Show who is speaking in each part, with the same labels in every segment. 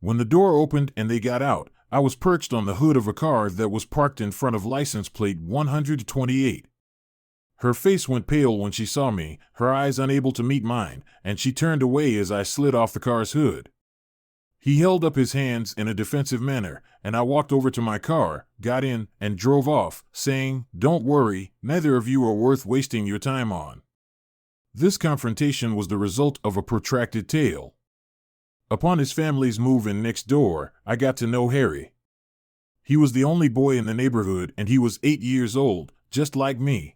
Speaker 1: When the door opened and they got out, I was perched on the hood of a car that was parked in front of license plate 128. Her face went pale when she saw me, her eyes unable to meet mine, and she turned away as I slid off the car's hood. He held up his hands in a defensive manner, and I walked over to my car, got in, and drove off, saying, "Don't worry, neither of you are worth wasting your time on." This confrontation was the result of a protracted tale. Upon his family's move in next door, I got to know Harry. He was the only boy in the neighborhood, and he was 8 years old, just like me.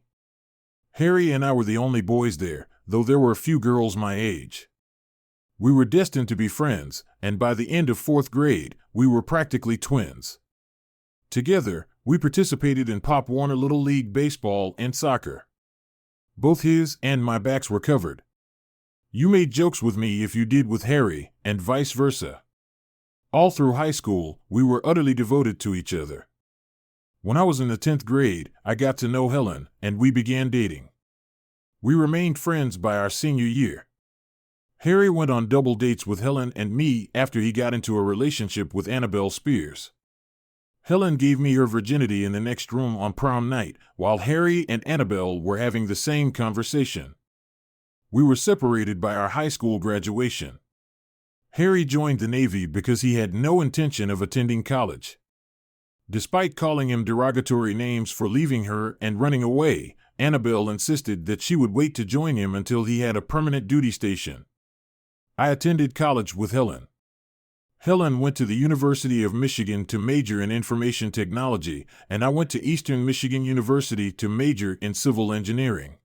Speaker 1: Harry and I were the only boys there, though there were a few girls my age. We were destined to be friends, and by the end of 4th grade, we were practically twins. Together, we participated in Pop Warner Little League baseball and soccer. Both his and my backs were covered. You made jokes with me if you did with Harry, and vice versa. All through high school, we were utterly devoted to each other. When I was in the 10th grade, I got to know Helen, and we began dating. We remained friends by our senior year. Harry went on double dates with Helen and me after he got into a relationship with Annabelle Spears. Helen gave me her virginity in the next room on prom night, while Harry and Annabelle were having the same conversation. We were separated by our high school graduation. Harry joined the Navy because he had no intention of attending college. Despite calling him derogatory names for leaving her and running away, Annabelle insisted that she would wait to join him until he had a permanent duty station. I attended college with Helen. Helen went to the University of Michigan to major in information technology, and I went to Eastern Michigan University to major in civil engineering.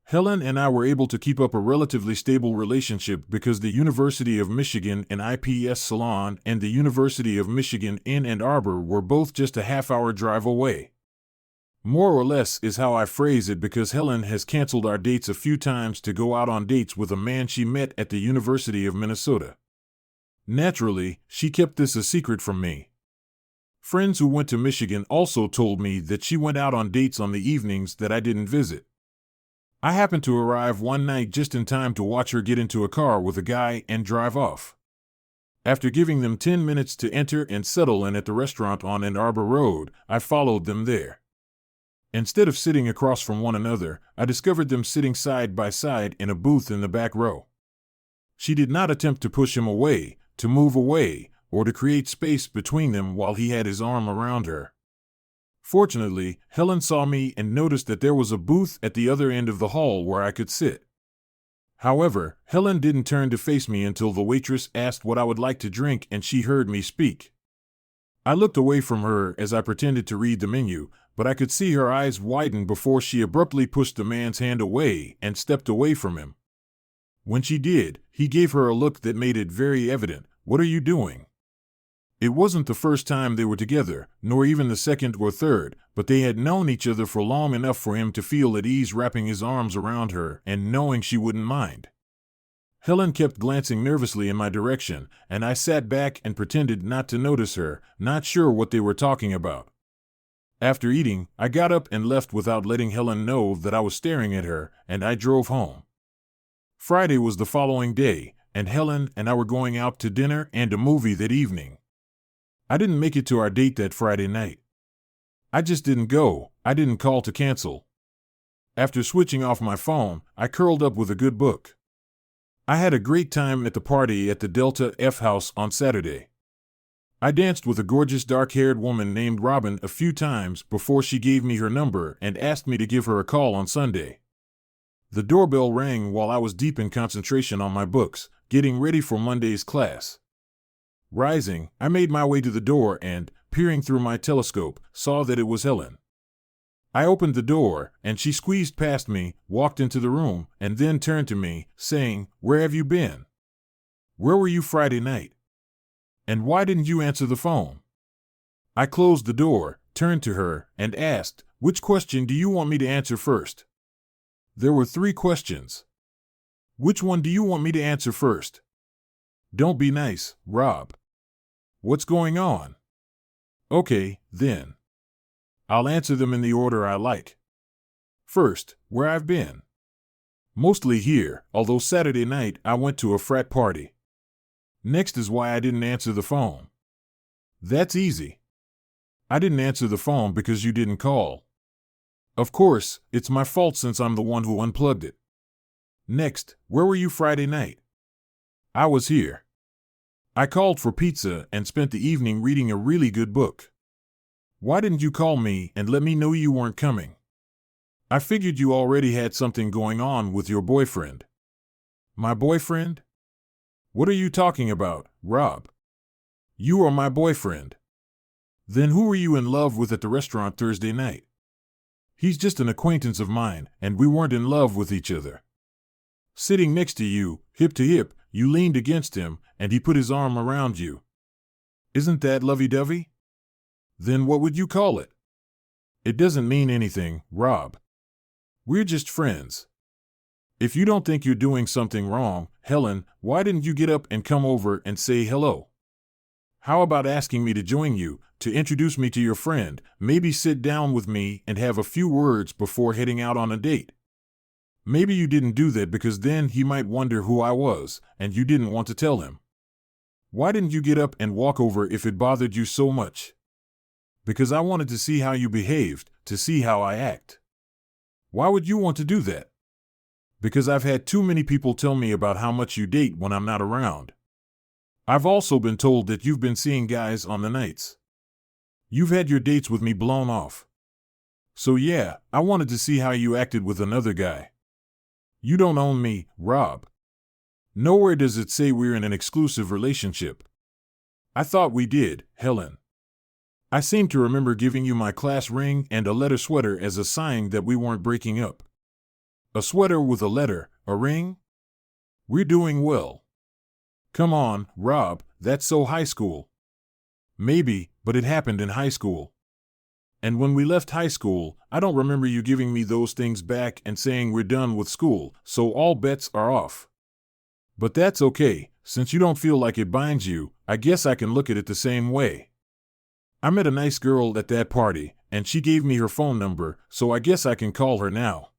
Speaker 1: Helen and I were able to keep up a relatively stable relationship because the University of Michigan in IPS Salon and the University of Michigan in Ann Arbor were both just a half-hour drive away. More or less is how I phrase it because Helen has canceled our dates a few times to go out on dates with a man she met at the University of Minnesota. Naturally, she kept this a secret from me. Friends who went to Michigan also told me that she went out on dates on the evenings that I didn't visit. I happened to arrive one night just in time to watch her get into a car with a guy and drive off. After giving them 10 minutes to enter and settle in at the restaurant on Ann Arbor Road, I followed them there. Instead of sitting across from one another, I discovered them sitting side by side in a booth in the back row. She did not attempt to push him away, to move away, or to create space between them while he had his arm around her. Fortunately, Helen saw me and noticed that there was a booth at the other end of the hall where I could sit. However, Helen didn't turn to face me until the waitress asked what I would like to drink and she heard me speak. I looked away from her as I pretended to read the menu, but I could see her eyes widen before she abruptly pushed the man's hand away and stepped away from him. When she did, he gave her a look that made it very evident, "What are you doing?" It wasn't the first time they were together, nor even the second or third, but they had known each other for long enough for him to feel at ease wrapping his arms around her and knowing she wouldn't mind. Helen kept glancing nervously in my direction, and I sat back and pretended not to notice her, not sure what they were talking about. After eating, I got up and left without letting Helen know that I was staring at her, and I drove home. Friday was the following day, and Helen and I were going out to dinner and a movie that evening. I didn't make it to our date that Friday night. I just didn't go. I didn't call to cancel. After switching off my phone, I curled up with a good book. I had a great time at the party at the Delta F House on Saturday. I danced with a gorgeous dark-haired woman named Robin a few times before she gave me her number and asked me to give her a call on Sunday. The doorbell rang while I was deep in concentration on my books, getting ready for Monday's class. Rising, I made my way to the door and, peering through my telescope, saw that it was Helen. I opened the door, and she squeezed past me, walked into the room, and then turned to me, saying, "Where have you been? Where were you Friday night? And why didn't you answer the phone?" I closed the door, turned to her, and asked, "Which question do you want me to answer first?" There were 3 questions. "Which one do you want me to answer first?" "Don't be nice, Rob." "What's going on?" "Okay, then. I'll answer them in the order I like. First, where I've been. Mostly here, although Saturday night I went to a frat party. Next is why I didn't answer the phone. That's easy. I didn't answer the phone because you didn't call. Of course, it's my fault since I'm the one who unplugged it. Next, where were you Friday night? I was here. I called for pizza and spent the evening reading a really good book. Why didn't you call me and let me know you weren't coming? I figured you already had something going on with your boyfriend. My boyfriend? What are you talking about, Rob? You are my boyfriend. Then who were you in love with at the restaurant Thursday night? He's just an acquaintance of mine, and we weren't in love with each other. Sitting next to you, hip to hip, you leaned against him, and he put his arm around you. Isn't that lovey-dovey? Then what would you call it? It doesn't mean anything, Rob. We're just friends. If you don't think you're doing something wrong, Helen, why didn't you get up and come over and say hello? How about asking me to join you, to introduce me to your friend, maybe sit down with me and have a few words before heading out on a date? Maybe you didn't do that because then he might wonder who I was, and you didn't want to tell him. Why didn't you get up and walk over if it bothered you so much? Because I wanted to see how you behaved, to see how I act. Why would you want to do that? Because I've had too many people tell me about how much you date when I'm not around. I've also been told that you've been seeing guys on the nights. You've had your dates with me blown off. So yeah, I wanted to see how you acted with another guy. You don't own me, Rob. Nowhere does it say we're in an exclusive relationship. I thought we did, Helen. I seem to remember giving you my class ring and a leather sweater as a sign that we weren't breaking up. A sweater with a letter, a ring? We're doing well. Come on, Rob, that's so high school. Maybe, but it happened in high school. And when we left high school, I don't remember you giving me those things back and saying we're done with school, so all bets are off. But that's okay, since you don't feel like it binds you, I guess I can look at it the same way. I met a nice girl at that party, and she gave me her phone number, so I guess I can call her now.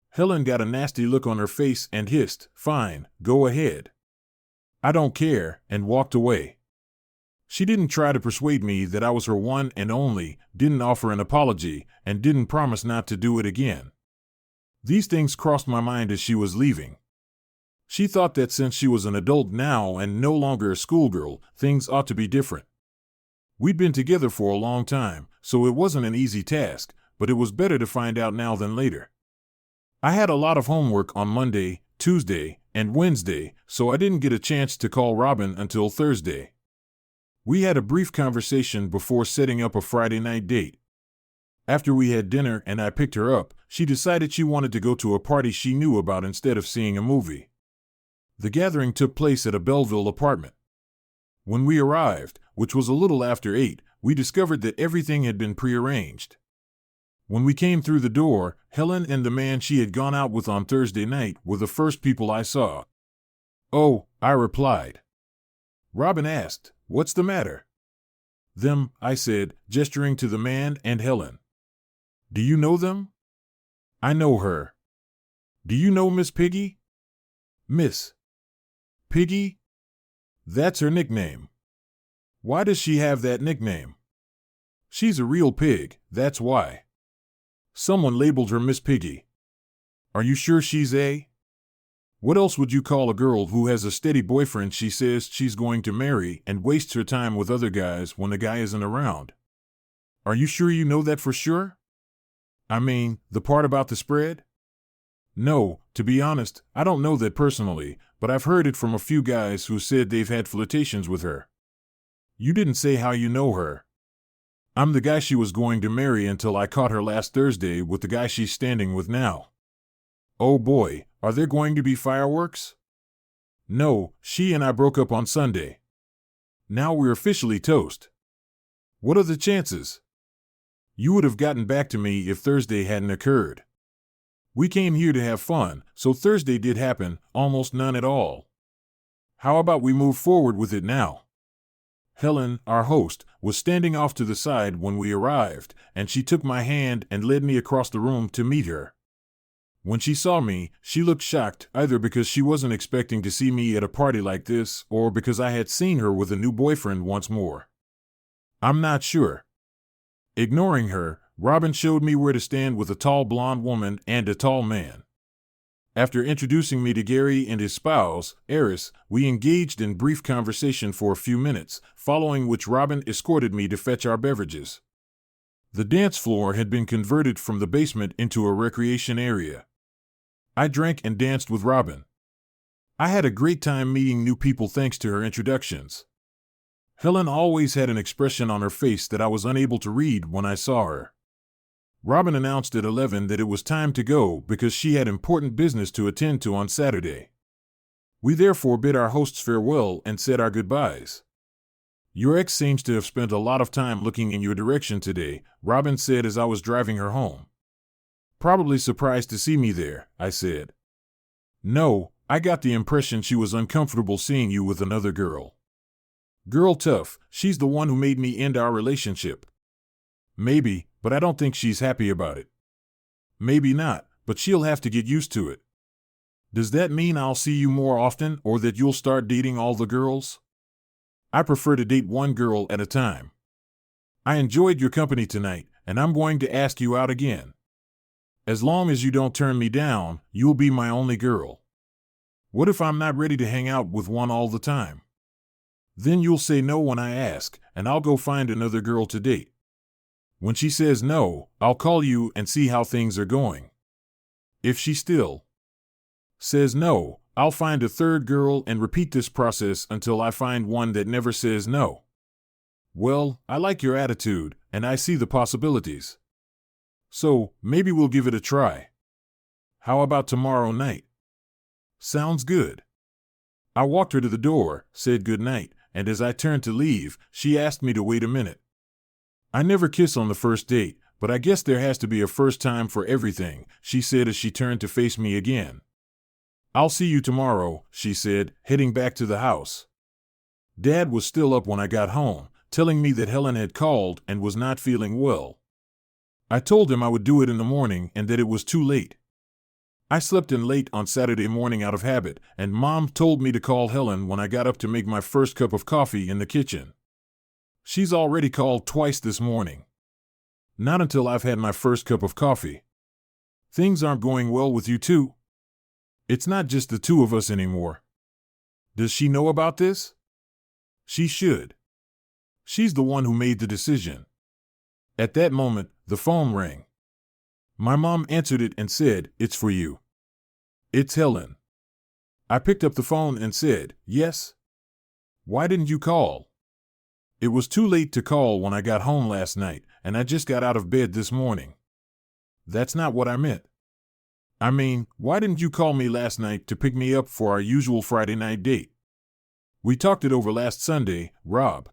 Speaker 1: Helen got a nasty look on her face and hissed, "Fine, go ahead." I don't care, and walked away. She didn't try to persuade me that I was her one and only, didn't offer an apology, and didn't promise not to do it again. These things crossed my mind as she was leaving. She thought that since she was an adult now and no longer a schoolgirl, things ought to be different. We'd been together for a long time, so it wasn't an easy task, but it was better to find out now than later. I had a lot of homework on Monday, Tuesday, and Wednesday, so I didn't get a chance to call Robin until Thursday. We had a brief conversation before setting up a Friday night date. After we had dinner and I picked her up, she decided she wanted to go to a party she knew about instead of seeing a movie. The gathering took place at a Belleville apartment. When we arrived, which was a little after 8, we discovered that everything had been prearranged. When we came through the door, Helen and the man she had gone out with on Thursday night were the first people I saw. "Oh," I replied. Robin asked, "What's the matter?" "Them," I said, gesturing to the man and Helen. "Do you know them?" "I know her." "Do you know Miss Piggy?" "Miss Piggy? That's her nickname." "Why does she have that nickname?" "She's a real pig, that's why. Someone labeled her Miss Piggy." "Are you sure she's a? What else would you call a girl who has a steady boyfriend she says she's going to marry and wastes her time with other guys when the guy isn't around? Are you sure you know that for sure? I mean, the part about the spread?" "No, to be honest, I don't know that personally, but I've heard it from a few guys who said they've had flirtations with her." "You didn't say how you know her." "I'm the guy she was going to marry until I caught her last Thursday with the guy she's standing with now." "Oh boy, are there going to be fireworks?" "No, she and I broke up on Sunday. Now we're officially toast." "What are the chances?" "You would have gotten back to me if Thursday hadn't occurred. We came here to have fun, so Thursday did happen, almost none at all. How about we move forward with it now?" Helen, our host, was standing off to the side when we arrived, and she took my hand and led me across the room to meet her. When she saw me, she looked shocked, either because she wasn't expecting to see me at a party like this, or because I had seen her with a new boyfriend once more. I'm not sure. Ignoring her, Robin showed me where to stand with a tall blonde woman and a tall man. After introducing me to Gary and his spouse, Eris, we engaged in brief conversation for a few minutes, following which Robin escorted me to fetch our beverages. The dance floor had been converted from the basement into a recreation area. I drank and danced with Robin. I had a great time meeting new people thanks to her introductions. Helen always had an expression on her face that I was unable to read when I saw her. Robin announced at 11 that it was time to go because she had important business to attend to on Saturday. We therefore bid our hosts farewell and said our goodbyes. Your ex seems to have spent a lot of time looking in your direction today, Robin said as I was driving her home. Probably surprised to see me there, I said. No, I got the impression she was uncomfortable seeing you with another girl. Girl tough, she's the one who made me end our relationship. Maybe, but I don't think she's happy about it. Maybe not, but she'll have to get used to it. Does that mean I'll see you more often or that you'll start dating all the girls? I prefer to date one girl at a time. I enjoyed your company tonight, and I'm going to ask you out again. As long as you don't turn me down, you'll be my only girl. What if I'm not ready to hang out with one all the time? Then you'll say no when I ask, and I'll go find another girl to date. When she says no, I'll call you and see how things are going. If she still says no, I'll find a third girl and repeat this process until I find one that never says no. Well, I like your attitude, and I see the possibilities. So, maybe we'll give it a try. How about tomorrow night? Sounds good. I walked her to the door, said good night, and as I turned to leave, she asked me to wait a minute. I never kiss on the first date, but I guess there has to be a first time for everything, she said as she turned to face me again. I'll see you tomorrow, she said, heading back to the house. Dad was still up when I got home, telling me that Helen had called and was not feeling well. I told him I would do it in the morning and that it was too late. I slept in late on Saturday morning out of habit, and Mom told me to call Helen when I got up to make my first cup of coffee in the kitchen. She's already called twice this morning. Not until I've had my first cup of coffee. Things aren't going well with you too? It's not just the two of us anymore. Does she know about this? She should. She's the one who made the decision. At that moment, the phone rang. My mom answered it and said, "It's for you." It's Helen. I picked up the phone and said, "Yes?" Why didn't you call? It was too late to call when I got home last night, and I just got out of bed this morning. That's not what I meant. I mean, why didn't you call me last night to pick me up for our usual Friday night date? We talked it over last Sunday, Rob.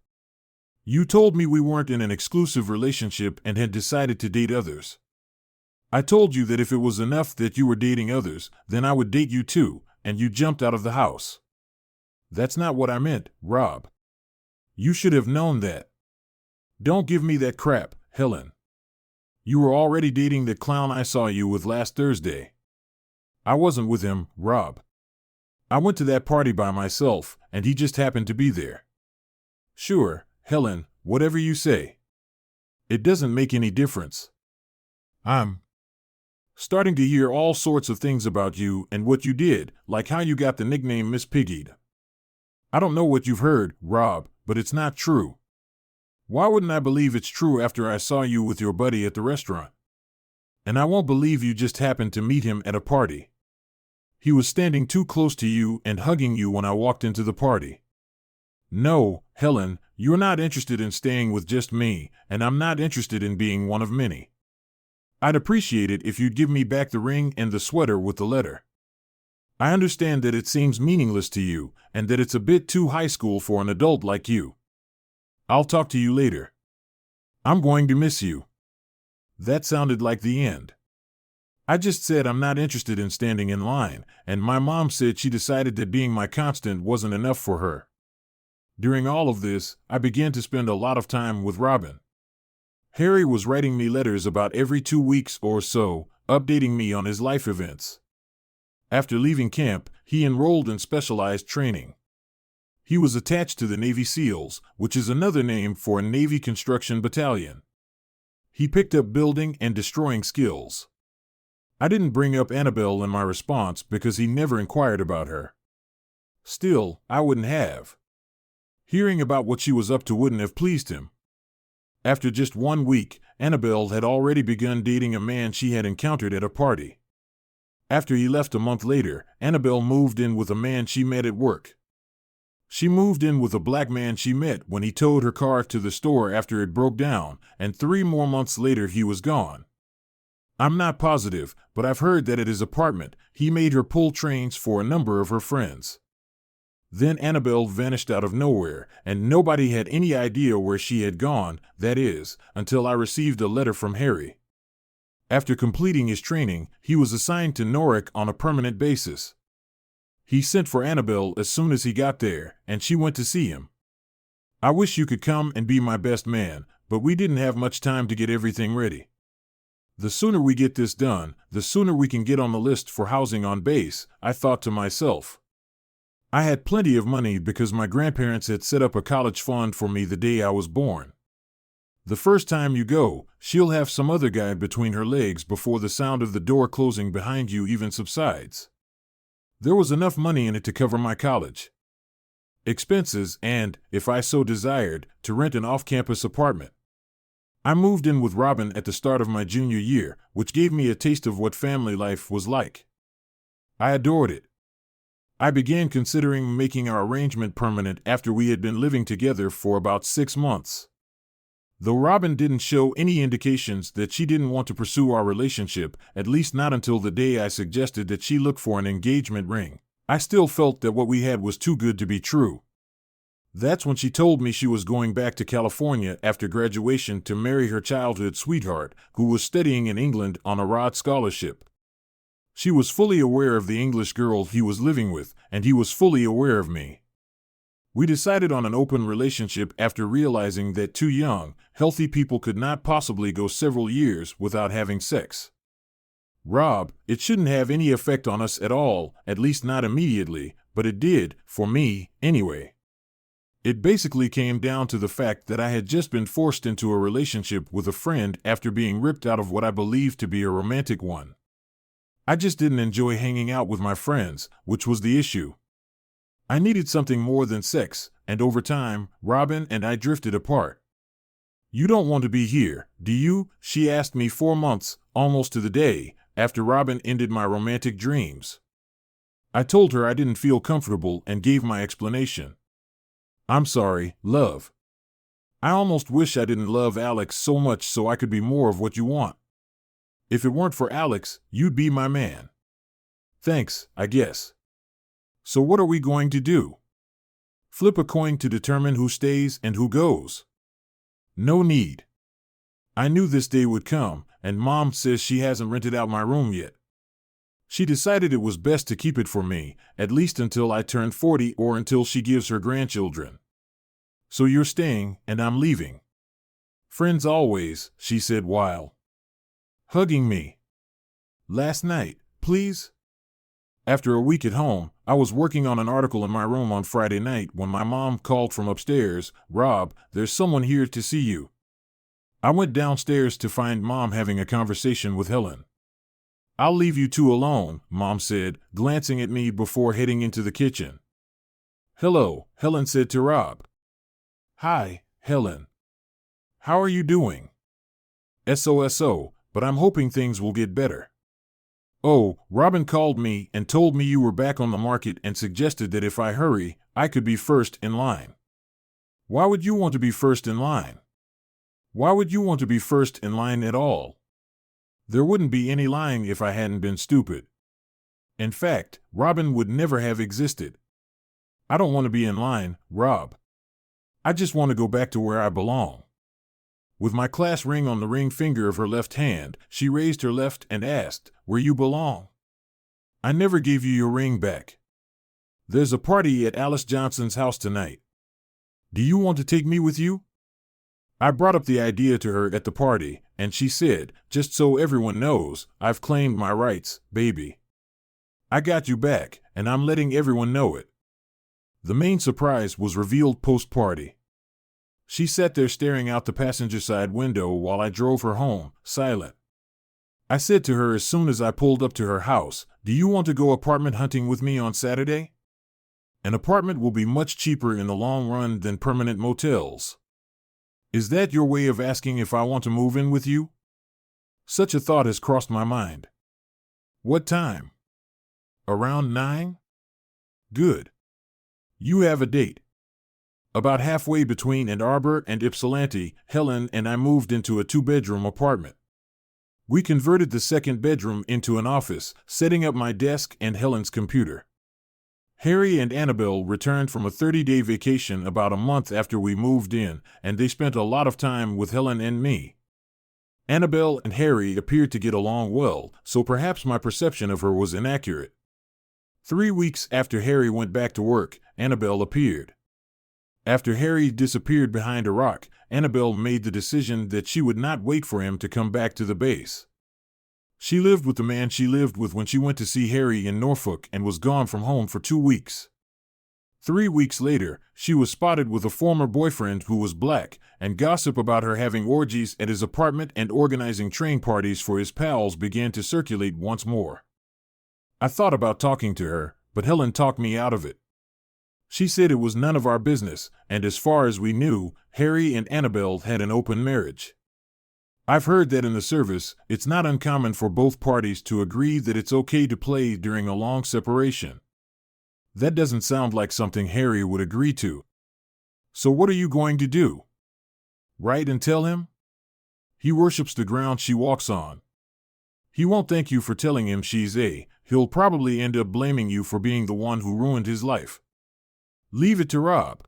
Speaker 1: You told me we weren't in an exclusive relationship and had decided to date others. I told you that if it was enough that you were dating others, then I would date you too, and you jumped out of the house. That's not what I meant, Rob. You should have known that. Don't give me that crap, Helen. You were already dating the clown I saw you with last Thursday. I wasn't with him, Rob. I went to that party by myself, and he just happened to be there. Sure, Helen, whatever you say. It doesn't make any difference. I'm starting to hear all sorts of things about you and what you did, like how you got the nickname Miss Piggied. I don't know what you've heard, Rob, but it's not true. Why wouldn't I believe it's true after I saw you with your buddy at the restaurant? And I won't believe you just happened to meet him at a party. He was standing too close to you and hugging you when I walked into the party. No, Helen, you're not interested in staying with just me, and I'm not interested in being one of many. I'd appreciate it if you'd give me back the ring and the sweater with the letter. I understand that it seems meaningless to you, and that it's a bit too high school for an adult like you. I'll talk to you later. I'm going to miss you. That sounded like the end. I just said I'm not interested in standing in line, and my mom said she decided that being my constant wasn't enough for her. During all of this, I began to spend a lot of time with Robin. Harry was writing me letters about every 2 weeks or so, updating me on his life events. After leaving camp, he enrolled in specialized training. He was attached to the Navy SEALs, which is another name for a Navy construction battalion. He picked up building and destroying skills. I didn't bring up Annabelle in my response because he never inquired about her. Still, I wouldn't have. Hearing about what she was up to wouldn't have pleased him. After just 1 week, Annabelle had already begun dating a man she had encountered at a party. After he left a month later, Annabelle moved in with a man she met at work. She moved in with a black man she met when he towed her car to the store after it broke down, and 3 more months later he was gone. I'm not positive, but I've heard that at his apartment, he made her pull trains for a number of her friends. Then Annabelle vanished out of nowhere, and nobody had any idea where she had gone, that is, until I received a letter from Harry. After completing his training, he was assigned to Norfolk on a permanent basis. He sent for Annabelle as soon as he got there, and she went to see him. I wish you could come and be my best man, but we didn't have much time to get everything ready. The sooner we get this done, the sooner we can get on the list for housing on base, I thought to myself. I had plenty of money because my grandparents had set up a college fund for me the day I was born. The first time you go, she'll have some other guy between her legs before the sound of the door closing behind you even subsides. There was enough money in it to cover my college expenses and, if I so desired, to rent an off-campus apartment. I moved in with Robin at the start of my junior year, which gave me a taste of what family life was like. I adored it. I began considering making our arrangement permanent after we had been living together for about 6 months. Though Robin didn't show any indications that she didn't want to pursue our relationship, at least not until the day I suggested that she look for an engagement ring, I still felt that what we had was too good to be true. That's when she told me she was going back to California after graduation to marry her childhood sweetheart, who was studying in England on a Rhodes Scholarship. She was fully aware of the English girl he was living with, and he was fully aware of me. We decided on an open relationship after realizing that 2 young, healthy people could not possibly go several years without having sex. Rob, it shouldn't have any effect on us at all, at least not immediately, but it did, for me, anyway. It basically came down to the fact that I had just been forced into a relationship with a friend after being ripped out of what I believed to be a romantic one. I just didn't enjoy hanging out with my friends, which was the issue. I needed something more than sex, and over time, Robin and I drifted apart. You don't want to be here, do you? She asked me 4 months, almost to the day, after Robin ended my romantic dreams. I told her I didn't feel comfortable and gave my explanation. I'm sorry, love. I almost wish I didn't love Alex so much so I could be more of what you want. If it weren't for Alex, you'd be my man. Thanks, I guess. So what are we going to do? Flip a coin to determine who stays and who goes? No need. I knew this day would come, and Mom says she hasn't rented out my room yet. She decided it was best to keep it for me, at least until I turn 40 or until she gives her grandchildren. So you're staying, and I'm leaving. Friends always, she said while hugging me. Last night, please? After a week at home, I was working on an article in my room on Friday night when my mom called from upstairs, Rob, there's someone here to see you. I went downstairs to find Mom having a conversation with Helen. I'll leave you two alone, Mom said, glancing at me before heading into the kitchen. Hello, Helen said to Rob. Hi, Helen. How are you doing? SOSO, but I'm hoping things will get better. Oh, Robin called me and told me you were back on the market and suggested that if I hurry, I could be first in line. Why would you want to be first in line? Why would you want to be first in line at all? There wouldn't be any line if I hadn't been stupid. In fact, Robin would never have existed. I don't want to be in line, Rob. I just want to go back to where I belong. With my class ring on the ring finger of her left hand, she raised her left and asked, where you belong? I never gave you your ring back. There's a party at Alice Johnson's house tonight. Do you want to take me with you? I brought up the idea to her at the party, and she said, "Just so everyone knows, I've claimed my rights, baby. I got you back, and I'm letting everyone know it." The main surprise was revealed post-party. She sat there staring out the passenger side window while I drove her home, silent. I said to her as soon as I pulled up to her house, "Do you want to go apartment hunting with me on Saturday? An apartment will be much cheaper in the long run than permanent motels. Is that your way of asking if I want to move in with you?" Such a thought has crossed my mind. "What time?" "Around 9? Good. You have a date." About halfway between Ann Arbor and Ypsilanti, Helen and I moved into a 2-bedroom apartment. We converted the second bedroom into an office, setting up my desk and Helen's computer. Harry and Annabelle returned from a 30-day vacation about a month after we moved in, and they spent a lot of time with Helen and me. Annabelle and Harry appeared to get along well, so perhaps my perception of her was inaccurate. 3 weeks after Harry went back to work, Annabelle appeared. After Harry disappeared behind a rock, Annabelle made the decision that she would not wait for him to come back to the base. She lived with the man she lived with when she went to see Harry in Norfolk and was gone from home for 2 weeks. 3 weeks later, she was spotted with a former boyfriend who was black, and gossip about her having orgies at his apartment and organizing train parties for his pals began to circulate once more. I thought about talking to her, but Helen talked me out of it. She said it was none of our business, and as far as we knew, Harry and Annabelle had an open marriage. I've heard that in the service, it's not uncommon for both parties to agree that it's okay to play during a long separation. That doesn't sound like something Harry would agree to. So what are you going to do? Write and tell him? He worships the ground she walks on. He won't thank you for telling him he'll probably end up blaming you for being the one who ruined his life. Leave it to Rob.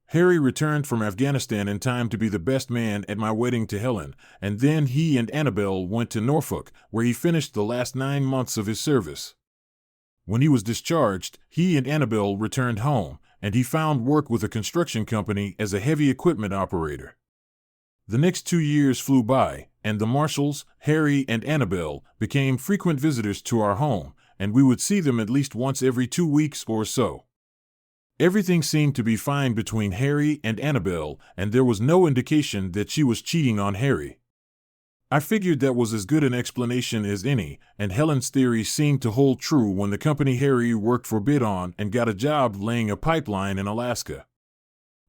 Speaker 1: Harry returned from Afghanistan in time to be the best man at my wedding to Helen, and then he and Annabelle went to Norfolk, where he finished the last 9 months of his service. When he was discharged, he and Annabelle returned home, and he found work with a construction company as a heavy equipment operator. The next 2 years flew by, and the Marshalls, Harry and Annabelle, became frequent visitors to our home, and we would see them at least once every 2 weeks or so. Everything seemed to be fine between Harry and Annabelle, and there was no indication that she was cheating on Harry. I figured that was as good an explanation as any, and Helen's theory seemed to hold true when the company Harry worked for bid on and got a job laying a pipeline in Alaska.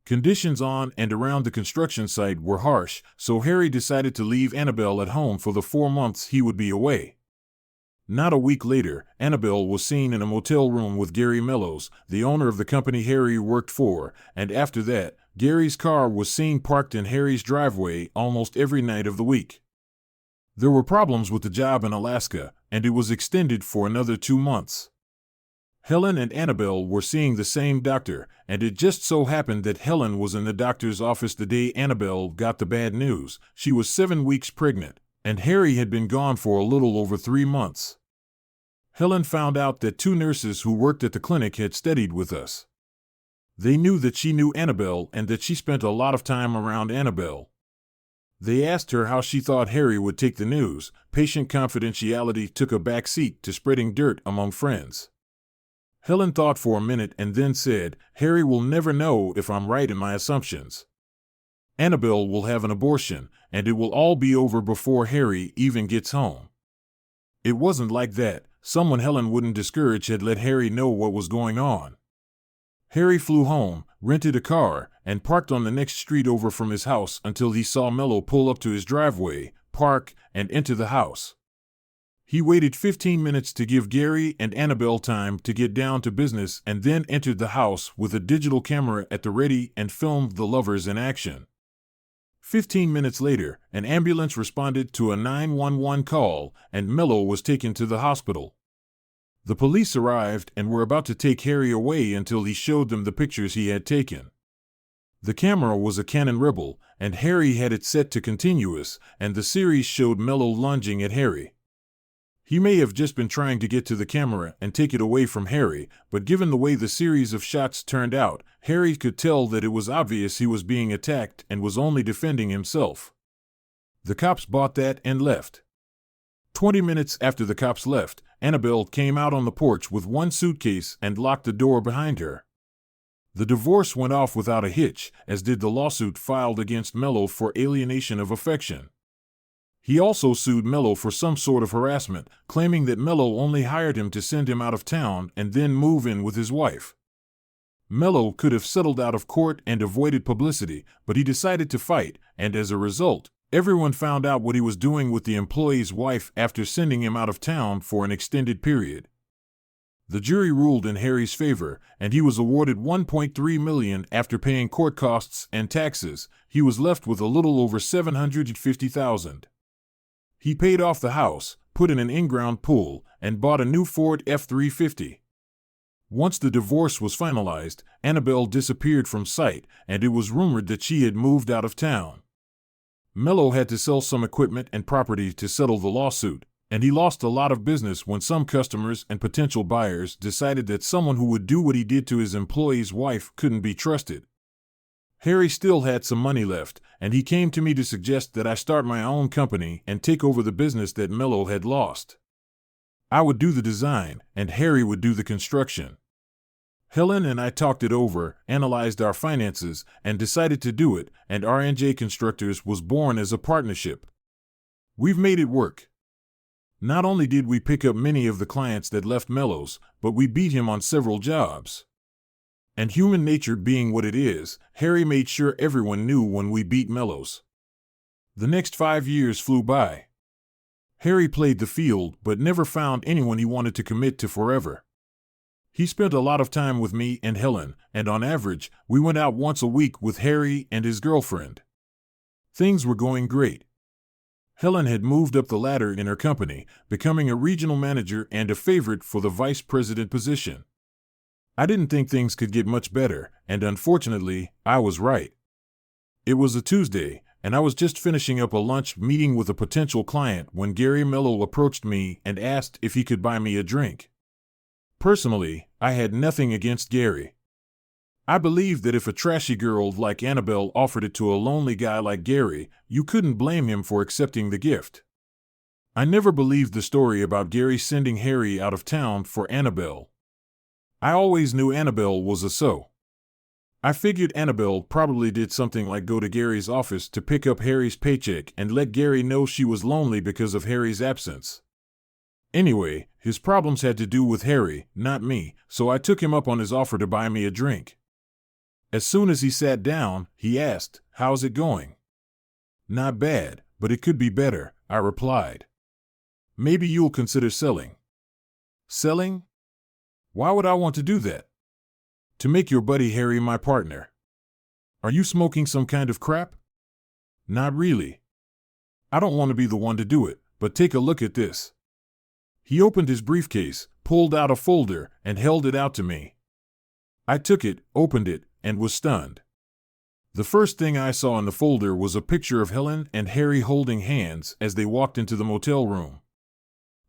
Speaker 1: Conditions on and around the construction site were harsh, so Harry decided to leave Annabelle at home for the 4 months he would be away. Not a week later, Annabelle was seen in a motel room with Gary Mellows, the owner of the company Harry worked for, and after that, Gary's car was seen parked in Harry's driveway almost every night of the week. There were problems with the job in Alaska, and it was extended for another 2 months. Helen and Annabelle were seeing the same doctor, and it just so happened that Helen was in the doctor's office the day Annabelle got the bad news. She was 7 weeks pregnant, and Harry had been gone for a little over 3 months. Helen found out that 2 nurses who worked at the clinic had studied with us. They knew that she knew Annabelle and that she spent a lot of time around Annabelle. They asked her how she thought Harry would take the news. Patient confidentiality took a back seat to spreading dirt among friends. Helen thought for a minute and then said, "Harry will never know if I'm right in my assumptions. Annabelle will have an abortion, and it will all be over before Harry even gets home." It wasn't like that. Someone Helen wouldn't discourage had let Harry know what was going on. Harry flew home, rented a car, and parked on the next street over from his house until he saw Mello pull up to his driveway, park, and enter the house. He waited 15 minutes to give Gary and Annabelle time to get down to business and then entered the house with a digital camera at the ready and filmed the lovers in action. 15 minutes later, an ambulance responded to a 911 call, and Mello was taken to the hospital. The police arrived and were about to take Harry away until he showed them the pictures he had taken. The camera was a Canon Rebel, and Harry had it set to continuous, and the series showed Mello lunging at Harry. He may have just been trying to get to the camera and take it away from Harry, but given the way the series of shots turned out, Harry could tell that it was obvious he was being attacked and was only defending himself. The cops bought that and left. 20 minutes after the cops left, Annabelle came out on the porch with one suitcase and locked the door behind her. The divorce went off without a hitch, as did the lawsuit filed against Mello for alienation of affection. He also sued Mello for some sort of harassment, claiming that Mello only hired him to send him out of town and then move in with his wife. Mello could have settled out of court and avoided publicity, but he decided to fight, and as a result, everyone found out what he was doing with the employee's wife after sending him out of town for an extended period. The jury ruled in Harry's favor, and he was awarded $1.3 million after paying court costs and taxes. He was left with a little over $750,000. He paid off the house, put in an in-ground pool, and bought a new Ford F-350. Once the divorce was finalized, Annabelle disappeared from sight, and it was rumored that she had moved out of town. Mello had to sell some equipment and property to settle the lawsuit, and he lost a lot of business when some customers and potential buyers decided that someone who would do what he did to his employee's wife couldn't be trusted. Harry still had some money left, and he came to me to suggest that I start my own company and take over the business that Mello had lost. I would do the design, and Harry would do the construction. Helen and I talked it over, analyzed our finances, and decided to do it, and R&J Constructors was born as a partnership. We've made it work. Not only did we pick up many of the clients that left Mello's, but we beat him on several jobs. And human nature being what it is, Harry made sure everyone knew when we beat Mello's. The next 5 years flew by. Harry played the field but never found anyone he wanted to commit to forever. He spent a lot of time with me and Helen, and on average, we went out once a week with Harry and his girlfriend. Things were going great. Helen had moved up the ladder in her company, becoming a regional manager and a favorite for the vice president position. I didn't think things could get much better, and unfortunately, I was right. It was a Tuesday, and I was just finishing up a lunch meeting with a potential client when Gary Mello approached me and asked if he could buy me a drink. Personally, I had nothing against Gary. I believed that if a trashy girl like Annabelle offered it to a lonely guy like Gary, you couldn't blame him for accepting the gift. I never believed the story about Gary sending Harry out of town for Annabelle. I always knew Annabelle was a so. I figured Annabelle probably did something like go to Gary's office to pick up Harry's paycheck and let Gary know she was lonely because of Harry's absence. Anyway, his problems had to do with Harry, not me, so I took him up on his offer to buy me a drink. As soon as he sat down, he asked, "How's it going?" "Not bad, but it could be better," I replied. "Maybe you'll consider selling." "Selling? Why would I want to do that?" "To make your buddy Harry my partner." "Are you smoking some kind of crap?" "Not really. I don't want to be the one to do it, but take a look at this." He opened his briefcase, pulled out a folder, and held it out to me. I took it, opened it, and was stunned. The first thing I saw in the folder was a picture of Helen and Harry holding hands as they walked into the motel room.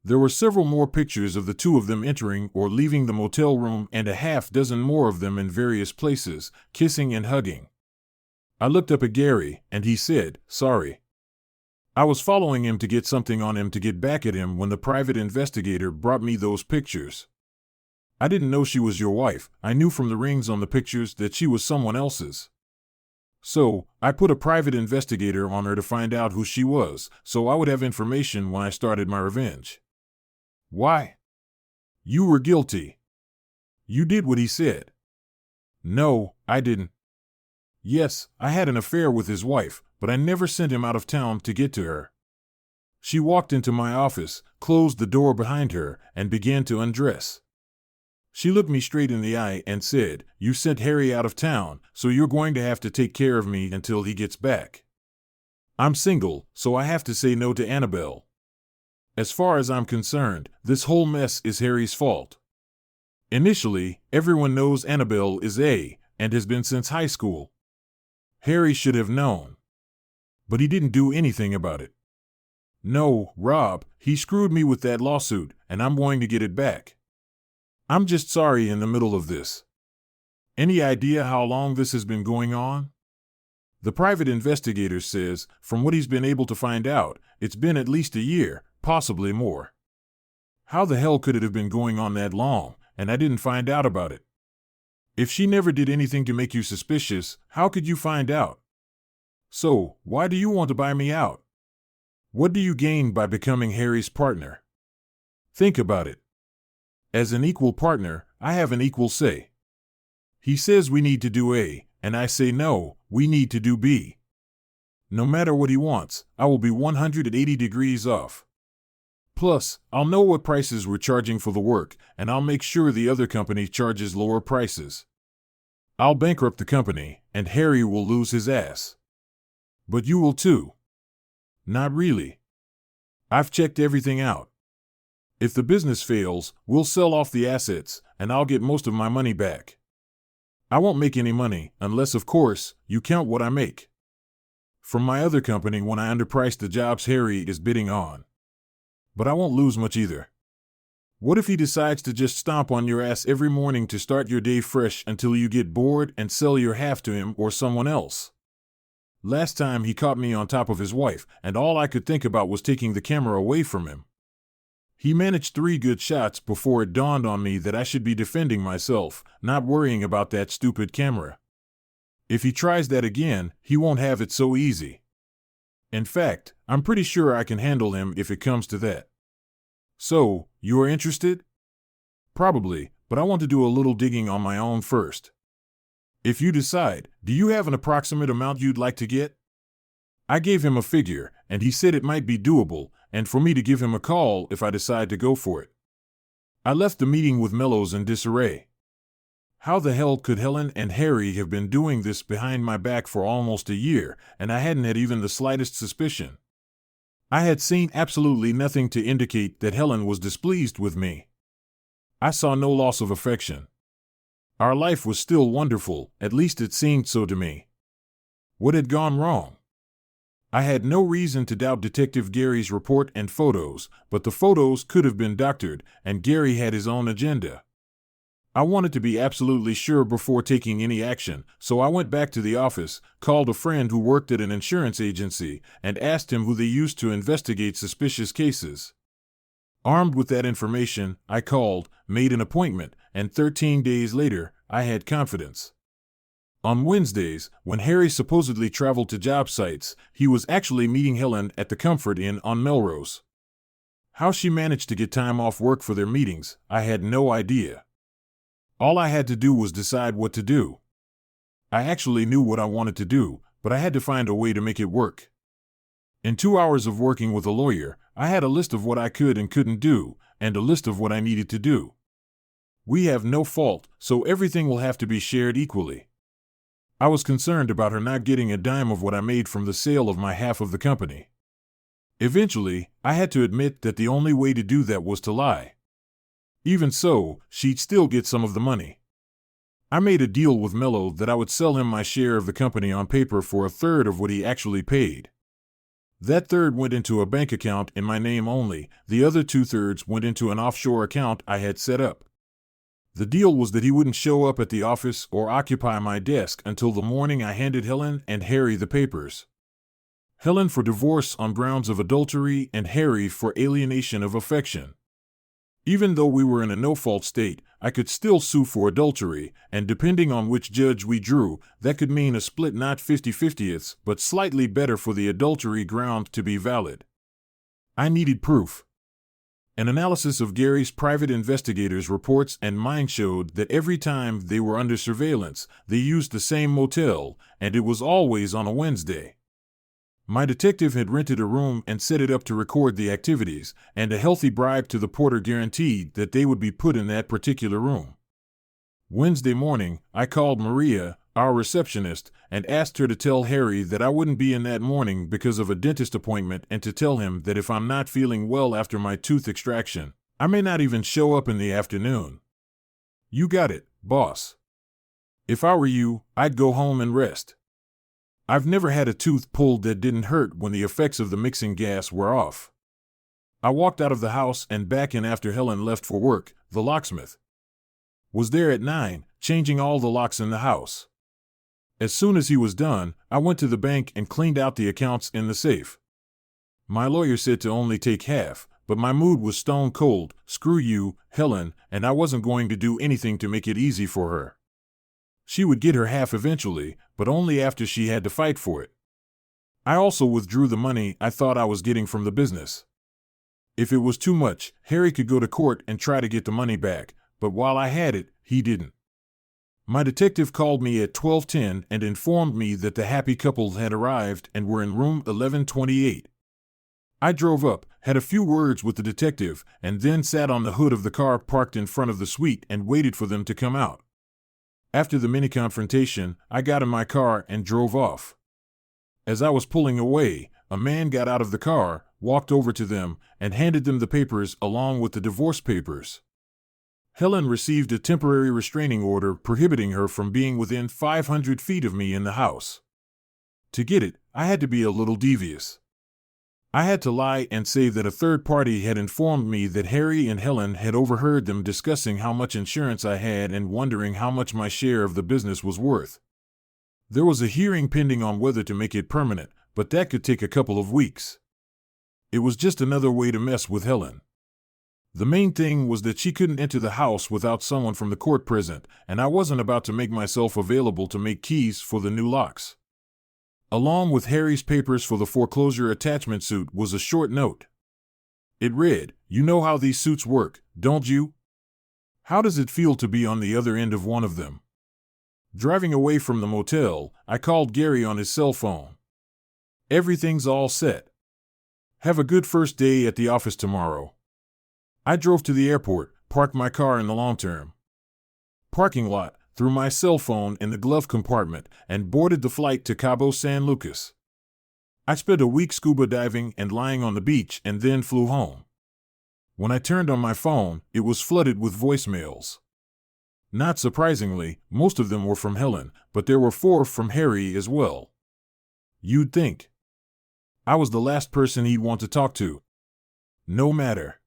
Speaker 1: There were several more pictures of the two of them entering or leaving the motel room and a half dozen more of them in various places, kissing and hugging. I looked up at Gary, and he said, "Sorry." I was following him to get something on him to get back at him when the private investigator brought me those pictures. "I didn't know she was your wife. I knew from the rings on the pictures that she was someone else's." So, I put a private investigator on her to find out who she was, so I would have information when I started my revenge. "Why?" "You were guilty." "You did what he said." "No, I didn't." "Yes, I had an affair with his wife, but I never sent him out of town to get to her." She walked into my office, closed the door behind her, and began to undress. She looked me straight in the eye and said, "You sent Harry out of town, so you're going to have to take care of me until he gets back. I'm single, so I have to say no to Annabelle. As far as I'm concerned, this whole mess is Harry's fault. Initially, everyone knows Annabelle is and has been since high school. Harry should have known. But he didn't do anything about it. No, Rob, he screwed me with that lawsuit, and I'm going to get it back. I'm just sorry in the middle of this. Any idea how long this has been going on?" The private investigator says, from what he's been able to find out, it's been at least a year, possibly more. How the hell could it have been going on that long, and I didn't find out about it? If she never did anything to make you suspicious, how could you find out? So, why do you want to buy me out? What do you gain by becoming Harry's partner? Think about it. As an equal partner, I have an equal say. He says we need to do A, and I say no, we need to do B. No matter what he wants, I will be 180 degrees off. Plus, I'll know what prices we're charging for the work, and I'll make sure the other company charges lower prices. I'll bankrupt the company, and Harry will lose his ass. But you will too. Not really. I've checked everything out. If the business fails, we'll sell off the assets, and I'll get most of my money back. I won't make any money, unless, of course, you count what I make from my other company when I underprice the jobs Harry is bidding on. But I won't lose much either. What if he decides to just stomp on your ass every morning to start your day fresh until you get bored and sell your half to him or someone else? Last time he caught me on top of his wife, and all I could think about was taking the camera away from him. He managed 3 good shots before it dawned on me that I should be defending myself, not worrying about that stupid camera. If he tries that again, he won't have it so easy. In fact, I'm pretty sure I can handle him if it comes to that. So, you are interested? Probably, but I want to do a little digging on my own first. If you decide, do you have an approximate amount you'd like to get? I gave him a figure, and he said it might be doable, and for me to give him a call if I decide to go for it. I left the meeting with Mellows in disarray. How the hell could Helen and Harry have been doing this behind my back for almost a year, and I hadn't had even the slightest suspicion? I had seen absolutely nothing to indicate that Helen was displeased with me. I saw no loss of affection. Our life was still wonderful, at least it seemed so to me. What had gone wrong? I had no reason to doubt Detective Gary's report and photos, but the photos could have been doctored, and Gary had his own agenda. I wanted to be absolutely sure before taking any action, so I went back to the office, called a friend who worked at an insurance agency, and asked him who they used to investigate suspicious cases. Armed with that information, I called, made an appointment, and 13 days later, I had confidence. On Wednesdays, when Harry supposedly traveled to job sites, he was actually meeting Helen at the Comfort Inn on Melrose. How she managed to get time off work for their meetings, I had no idea. All I had to do was decide what to do. I actually knew what I wanted to do, but I had to find a way to make it work. In 2 hours of working with a lawyer, I had a list of what I could and couldn't do, and a list of what I needed to do. We have no fault, so everything will have to be shared equally. I was concerned about her not getting a dime of what I made from the sale of my half of the company. Eventually, I had to admit that the only way to do that was to lie. Even so, she'd still get some of the money. I made a deal with Mello that I would sell him my share of the company on paper for 1/3 of what he actually paid. That third went into a bank account in my name only, the other 2/3 went into an offshore account I had set up. The deal was that he wouldn't show up at the office or occupy my desk until the morning I handed Helen and Harry the papers. Helen for divorce on grounds of adultery and Harry for alienation of affection. Even though we were in a no-fault state, I could still sue for adultery, and depending on which judge we drew, that could mean a split not 50-50ths, but slightly better for the adultery ground to be valid. I needed proof. An analysis of Gary's private investigators' reports and mine showed that every time they were under surveillance, they used the same motel, and it was always on a Wednesday. My detective had rented a room and set it up to record the activities, and a healthy bribe to the porter guaranteed that they would be put in that particular room. Wednesday morning, I called Maria, our receptionist, and asked her to tell Harry that I wouldn't be in that morning because of a dentist appointment and to tell him that if I'm not feeling well after my tooth extraction, I may not even show up in the afternoon. You got it, boss. If I were you, I'd go home and rest. I've never had a tooth pulled that didn't hurt when the effects of the mixing gas were off. I walked out of the house and back in after Helen left for work. The locksmith was there at 9, changing all the locks in the house. As soon as he was done, I went to the bank and cleaned out the accounts in the safe. My lawyer said to only take half, but my mood was stone cold. Screw you, Helen, and I wasn't going to do anything to make it easy for her. She would get her half eventually, but only after she had to fight for it. I also withdrew the money I thought I was getting from the business. If it was too much, Harry could go to court and try to get the money back, but while I had it, he didn't. My detective called me at 12:10 and informed me that the happy couple had arrived and were in room 1128. I drove up, had a few words with the detective, and then sat on the hood of the car parked in front of the suite and waited for them to come out. After the mini confrontation, I got in my car and drove off. As I was pulling away, a man got out of the car, walked over to them, and handed them the papers along with the divorce papers. Helen received a temporary restraining order prohibiting her from being within 500 feet of me in the house. To get it, I had to be a little devious. I had to lie and say that a third party had informed me that Harry and Helen had overheard them discussing how much insurance I had and wondering how much my share of the business was worth. There was a hearing pending on whether to make it permanent, but that could take a couple of weeks. It was just another way to mess with Helen. The main thing was that she couldn't enter the house without someone from the court present, and I wasn't about to make myself available to make keys for the new locks. Along with Harry's papers for the foreclosure attachment suit was a short note. It read, "You know how these suits work, don't you? How does it feel to be on the other end of one of them?" Driving away from the motel, I called Gary on his cell phone. "Everything's all set. Have a good first day at the office tomorrow." I drove to the airport, parked my car in the long-term parking lot, threw my cell phone in the glove compartment, and boarded the flight to Cabo San Lucas. I spent a week scuba diving and lying on the beach and then flew home. When I turned on my phone, it was flooded with voicemails. Not surprisingly, most of them were from Helen, but there were 4 from Harry as well. You'd think I was the last person he'd want to talk to. No matter.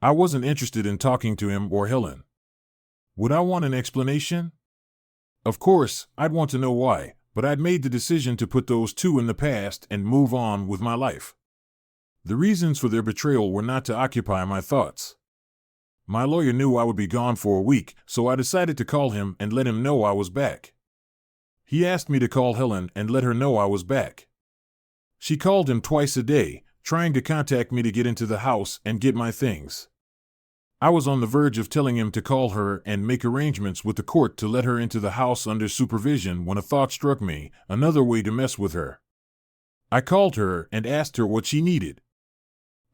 Speaker 1: I wasn't interested in talking to him or Helen. Would I want an explanation? Of course, I'd want to know why, but I'd made the decision to put those 2 in the past and move on with my life. The reasons for their betrayal were not to occupy my thoughts. My lawyer knew I would be gone for a week, so I decided to call him and let him know I was back. He asked me to call Helen and let her know I was back. She called him twice a day, trying to contact me to get into the house and get my things. I was on the verge of telling him to call her and make arrangements with the court to let her into the house under supervision when a thought struck me, another way to mess with her. I called her and asked her what she needed.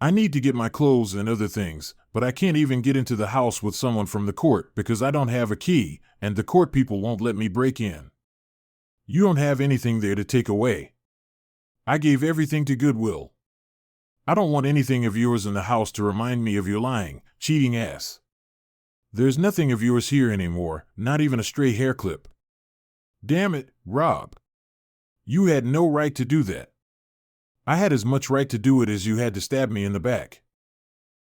Speaker 1: I need to get my clothes and other things, but I can't even get into the house with someone from the court because I don't have a key, and the court people won't let me break in. You don't have anything there to take away. I gave everything to Goodwill. I don't want anything of yours in the house to remind me of your lying, cheating ass. There's nothing of yours here anymore, not even a stray hair clip. Damn it, Rob. You had no right to do that. I had as much right to do it as you had to stab me in the back.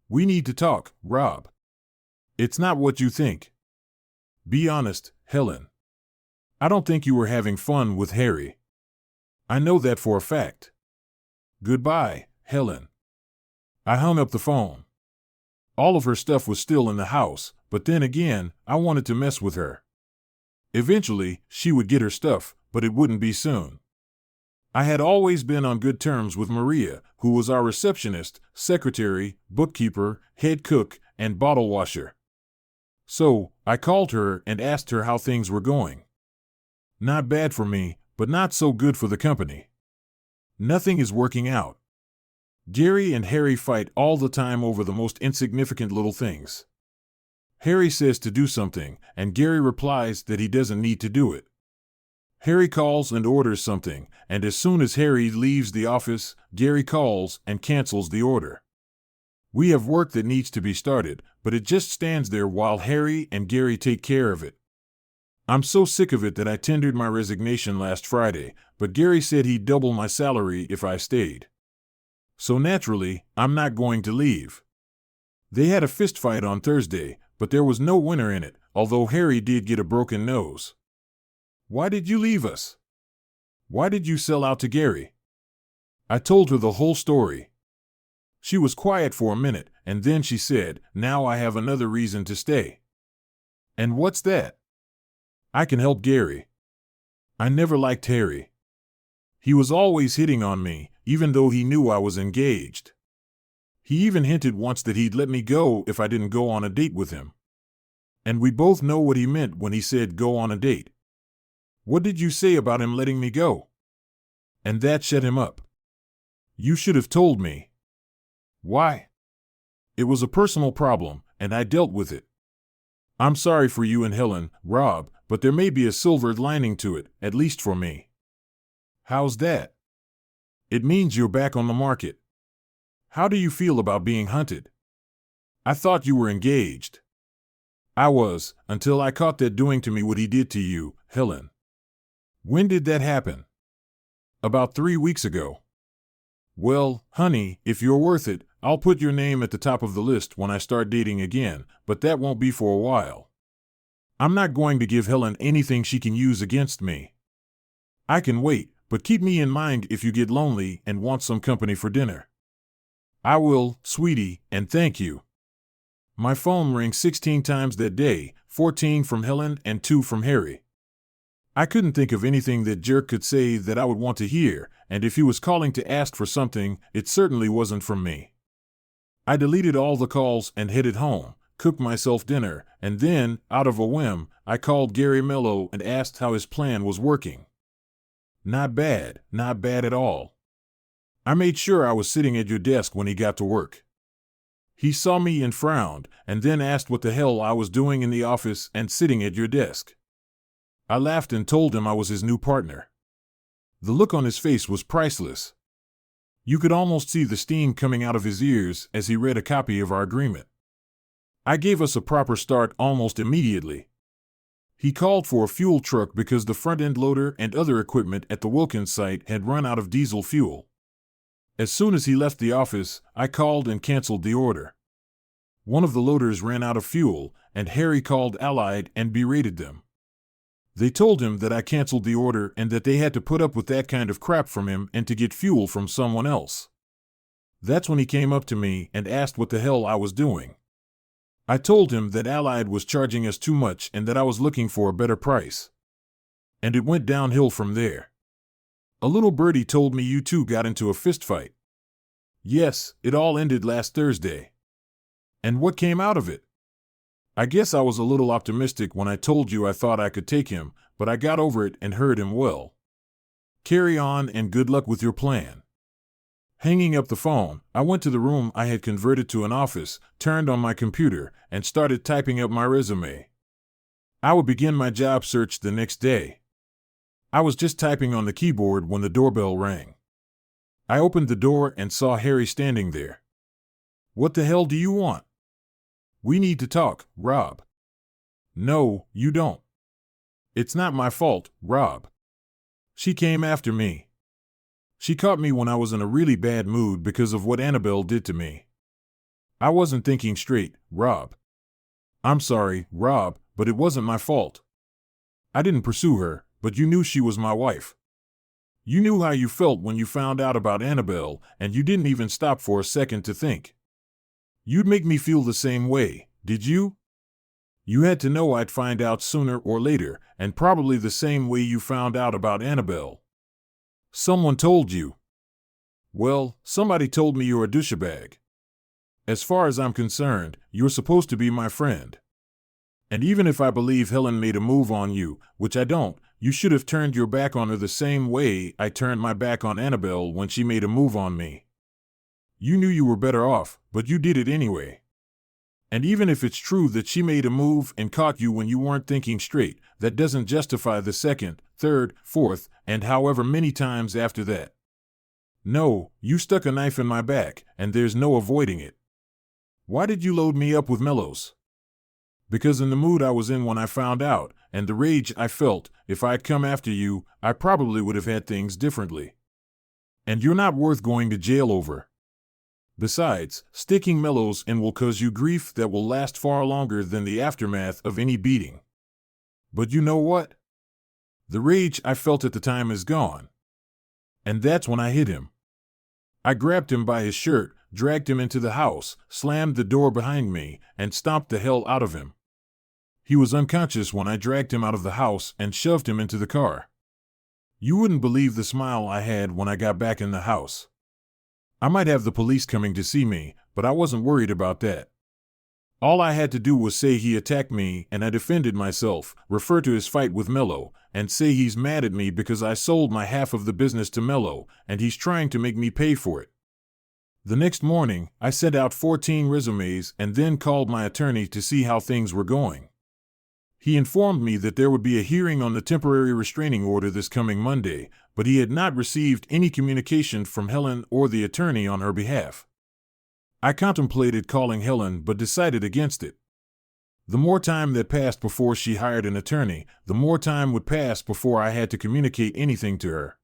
Speaker 1: We need to talk, Rob. It's not what you think. Be honest, Helen. I don't think you were having fun with Harry. I know that for a fact. Goodbye, Helen. I hung up the phone. All of her stuff was still in the house, but then again, I wanted to mess with her. Eventually, she would get her stuff, but it wouldn't be soon. I had always been on good terms with Maria, who was our receptionist, secretary, bookkeeper, head cook, and bottle washer. So, I called her and asked her how things were going. Not bad for me, but not so good for the company. Nothing is working out. Gary and Harry fight all the time over the most insignificant little things. Harry says to do something, and Gary replies that he doesn't need to do it. Harry calls and orders something, and as soon as Harry leaves the office, Gary calls and cancels the order. We have work that needs to be started, but it just stands there while Harry and Gary take care of it. I'm so sick of it that I tendered my resignation last Friday, but Gary said he'd double my salary if I stayed. So naturally, I'm not going to leave. They had a fistfight on Thursday, but there was no winner in it, although Harry did get a broken nose. Why did you leave us? Why did you sell out to Gary? I told her the whole story. She was quiet for a minute, and then she said, "Now I have another reason to stay." "And what's that?" "I can help Gary. I never liked Harry. He was always hitting on me, even though he knew I was engaged. He even hinted once that he'd let me go if I didn't go on a date with him. And we both know what he meant when he said go on a date. What did you say about him letting me go?" "And that shut him up." "You should have told me." "Why?" "It was a personal problem, and I dealt with it. I'm sorry for you and Helen, Rob, but there may be a silver lining to it, at least for me." "How's that?" "It means you're back on the market. How do you feel about being hunted?" "I thought you were engaged." "I was, until I caught that doing to me what he did to you, Helen." "When did that happen?" "About 3 weeks ago." "Well, honey, if you're worth it, I'll put your name at the top of the list when I start dating again, but that won't be for a while. I'm not going to give Helen anything she can use against me. I can wait, but keep me in mind if you get lonely and want some company for dinner." "I will, sweetie, and thank you." My phone rang 16 times that day, 14 from Helen and 2 from Harry. I couldn't think of anything that jerk could say that I would want to hear, and if he was calling to ask for something, it certainly wasn't from me. I deleted all the calls and headed home, cooked myself dinner, and then, out of a whim, I called Gary Mello and asked how his plan was working. Not bad at all. I made sure I was sitting at your desk when he got to work. He saw me and frowned, and then asked what the hell I was doing in the office and sitting at your desk. I laughed and told him I was his new partner. The look on his face was priceless. You could almost see the steam coming out of his ears as he read a copy of our agreement. I gave us a proper start almost immediately. He called for a fuel truck because the front-end loader and other equipment at the Wilkins site had run out of diesel fuel. As soon as he left the office, I called and canceled the order. One of the loaders ran out of fuel, and Harry called Allied and berated them. They told him that I canceled the order and that they had to put up with that kind of crap from him and to get fuel from someone else. That's when he came up to me and asked what the hell I was doing. I told him that Allied was charging us too much and that I was looking for a better price. And it went downhill from there. A little birdie told me you two got into a fistfight. Yes, it all ended last Thursday. And what came out of it? I guess I was a little optimistic when I told you I thought I could take him, but I got over it and heard him well. Carry on and good luck with your plan. Hanging up the phone, I went to the room I had converted to an office, turned on my computer, and started typing up my resume. I would begin my job search the next day. I was just typing on the keyboard when the doorbell rang. I opened the door and saw Harry standing there. "What the hell do you want?" "We need to talk, Rob." "No, you don't." "It's not my fault, Rob. She came after me. She caught me when I was in a really bad mood because of what Annabelle did to me. I wasn't thinking straight, Rob. I'm sorry, Rob, but it wasn't my fault. I didn't pursue her, but you knew she was my wife. You knew how you felt when you found out about Annabelle, and you didn't even stop for a second to think. You'd make me feel the same way, did you? You had to know I'd find out sooner or later, and probably the same way you found out about Annabelle. Someone told you. Well, somebody told me you're a douchebag. As far as I'm concerned, you're supposed to be my friend. And even if I believe Helen made a move on you, which I don't, you should have turned your back on her the same way I turned my back on Annabelle when she made a move on me. You knew you were better off, but you did it anyway. And even if it's true that she made a move and caught you when you weren't thinking straight, that doesn't justify the second, third, fourth, and however many times after that. No, you stuck a knife in my back, and there's no avoiding it. Why did you load me up with Mellows? Because in the mood I was in when I found out, and the rage I felt, if I'd come after you, I probably would have had things differently. And you're not worth going to jail over. Besides, sticking Mellows in will cause you grief that will last far longer than the aftermath of any beating. But you know what? The rage I felt at the time is gone. And that's when I hit him. I grabbed him by his shirt, dragged him into the house, slammed the door behind me, and stomped the hell out of him. He was unconscious when I dragged him out of the house and shoved him into the car. You wouldn't believe the smile I had when I got back in the house. I might have the police coming to see me, but I wasn't worried about that. All I had to do was say he attacked me and I defended myself, refer to his fight with Mello, and say he's mad at me because I sold my half of the business to Mello and he's trying to make me pay for it. The next morning, I sent out 14 resumes and then called my attorney to see how things were going. He informed me that there would be a hearing on the temporary restraining order this coming Monday, but he had not received any communication from Helen or the attorney on her behalf. I contemplated calling Helen but decided against it. The more time that passed before she hired an attorney, the more time would pass before I had to communicate anything to her.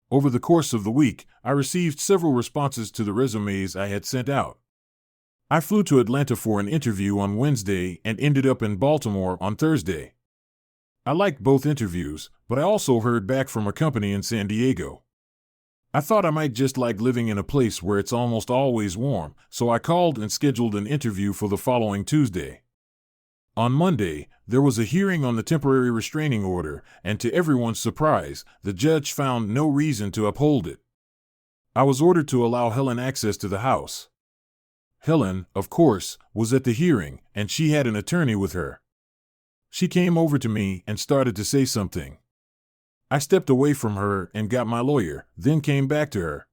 Speaker 1: Over the course of the week, I received several responses to the resumes I had sent out. I flew to Atlanta for an interview on Wednesday and ended up in Baltimore on Thursday. I liked both interviews, but I also heard back from a company in San Diego. I thought I might just like living in a place where it's almost always warm, so I called and scheduled an interview for the following Tuesday. On Monday, there was a hearing on the temporary restraining order, and to everyone's surprise, the judge found no reason to uphold it. I was ordered to allow Helen access to the house. Helen, of course, was at the hearing, and she had an attorney with her. She came over to me and started to say something. I stepped away from her and got my lawyer, then came back to her.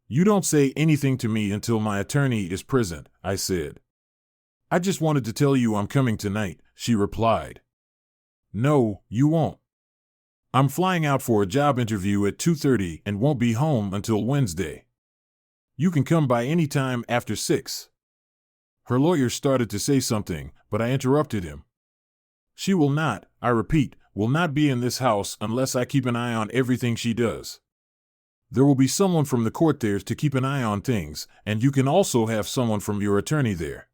Speaker 1: "You don't say anything to me until my attorney is present," I said. "I just wanted to tell you I'm coming tonight," she replied. "No, you won't. I'm flying out for a job interview at 2:30 and won't be home until Wednesday. You can come by any time after 6. Her lawyer started to say something, but I interrupted him. "She will not, I repeat, will not be in this house unless I keep an eye on everything she does. There will be someone from the court there to keep an eye on things, and you can also have someone from your attorney there."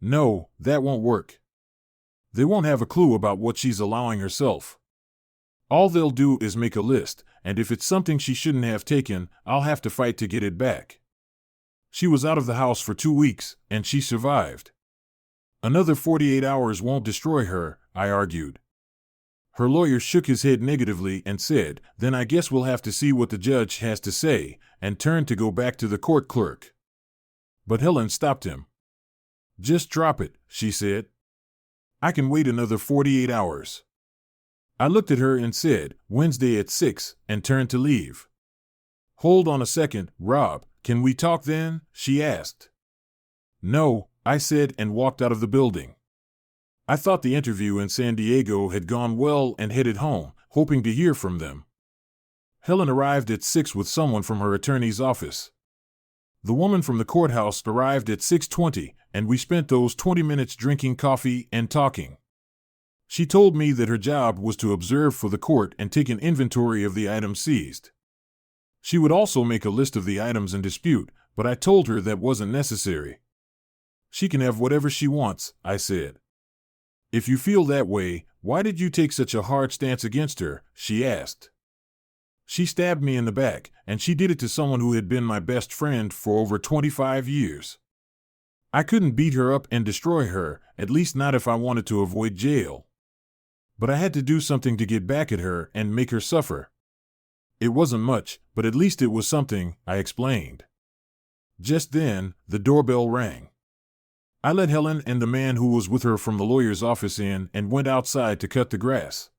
Speaker 1: "No, that won't work. They won't have a clue about what she's allowing herself. All they'll do is make a list, and if it's something she shouldn't have taken, I'll have to fight to get it back. She was out of the house for 2 weeks, and she survived. Another 48 hours won't destroy her," I argued. Her lawyer shook his head negatively and said, "Then I guess we'll have to see what the judge has to say," and turned to go back to the court clerk. But Helen stopped him. "Just drop it," she said. "I can wait another 48 hours. I looked at her and said, "Wednesday at 6, and turned to leave. "Hold on a second, Rob, can we talk then?" she asked. "No," I said and walked out of the building. I thought the interview in San Diego had gone well and headed home, hoping to hear from them. Helen arrived at 6 with someone from her attorney's office. The woman from the courthouse arrived at 6:20, and we spent those 20 minutes drinking coffee and talking. She told me that her job was to observe for the court and take an inventory of the items seized. She would also make a list of the items in dispute, but I told her that wasn't necessary. "She can have whatever she wants," I said. "If you feel that way, why did you take such a hard stance against her?" she asked. "She stabbed me in the back, and she did it to someone who had been my best friend for over 25 years. I couldn't beat her up and destroy her, at least not if I wanted to avoid jail. But I had to do something to get back at her and make her suffer. It wasn't much, but at least it was something," I explained. Just then, the doorbell rang. I let Helen and the man who was with her from the lawyer's office in and went outside to cut the grass.